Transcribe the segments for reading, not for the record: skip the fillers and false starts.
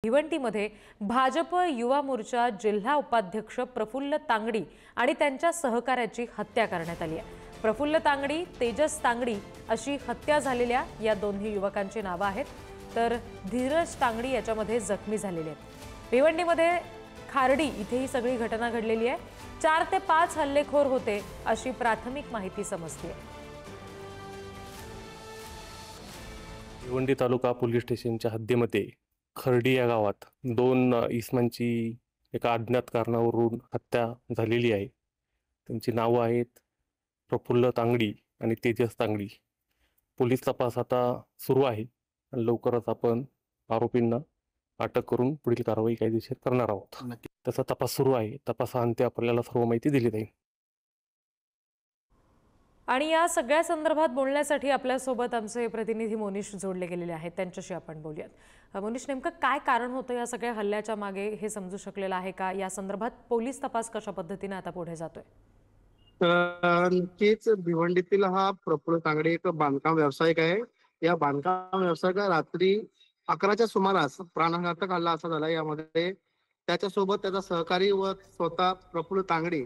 भिवंडीमध्ये भाजप युवा मोर्चा जिल्हा उपाध्यक्ष प्रफुल्ल तांगडी आणि त्यांच्या सहकाऱ्याची हत्या करण्यात आली आहे। प्रफुल्ल तांगडी, तेजस तांगडी अशी हत्या झालेल्या या दोन्ही युवकांची नावे आहेत, तर धीरज तांगडी याच्यामध्ये जखमी झालेले आहेत। भिवंडीमध्ये खार्डी इथे ही सगळी घटना घडलेली आहे। 4 ते 5 हल्लेखोर होते अशी प्राथमिक माहिती समजते। भिवंडी तालुका पोलीस स्टेशनच्या हद्दीमध्ये खर्डी या गावात 2 इसमांची एका अज्ञात कारणावरून हत्या झालेली आहे। त्यांची नावे आहेत प्रफुल्ल तांगडी आणि तेजस तांगडी। पोलीस तपास आता सुरू आहे आणि लवकरच आपण आरोपींना अटक करून पुढील कारवाई कायदेशीर करणार आहोत। त्याचा तपास सुरू आहे। तपासाअंती आपल्याला सर्व माहिती दिली जाईल। आणि या सगळ्या संदर्भात बोलण्यासाठी आपल्या सोबत आमचे प्रतिनिधी मोनिश जोडले गेलेले आहेत, त्यांच्याशी आपण बोलूयात। मोनिश, नेमकं काय कारण होतं या सगळ्या हल्ल्याच्या मागे हे समजू शकलेलं आहे का? या संदर्भात पोलीस तपास कशा पद्धतीने आता पुढे जातोय? नक्कीच भिवंडीतील हा प्रफुल्ल तांगडे एक बांधकाम व्यावसायिक आहे। या बांधकाम व्यावसायिका रात्री 11च्या सुमारास प्राणघातक हल्ला असा झाला। यामध्ये त्याच्यासोबत त्याचा सहकारी व स्वतः प्रफुल्ल तांगडे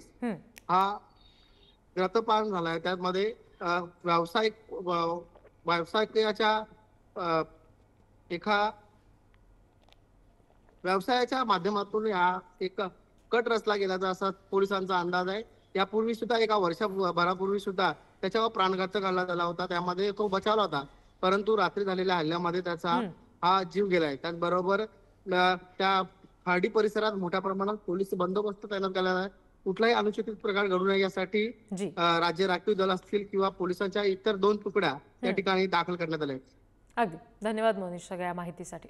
हा रक्तपात झालाय। त्यामध्ये व्यावसायिकाच्या एका व्यवसायाच्या माध्यमातून हा एक कट रचला गेल्याचा असा पोलिसांचा अंदाज आहे। यापूर्वी सुद्धा एका वर्षभरापूर्वी सुद्धा त्याच्यावर प्राणघातक हल्ला झाला होता, त्यामध्ये तो बचावला होता, परंतु रात्री झालेल्या हल्ल्यामध्ये त्याचा हा जीव गेलाय। त्याचबरोबर त्या खार्डी परिसरात मोठ्या प्रमाणात पोलीस बंदोबस्त तैनात केला आहे। कुठलाही अनुचित प्रकार घडू नये यासाठी राज्य राखीव दल असतील किंवा पोलिसांच्या इतर 2 तुकड्या या ठिकाणी दाखल करण्यात आल्या आहेत। अगदी धन्यवाद मोनिश सगळ्या माहितीसाठी।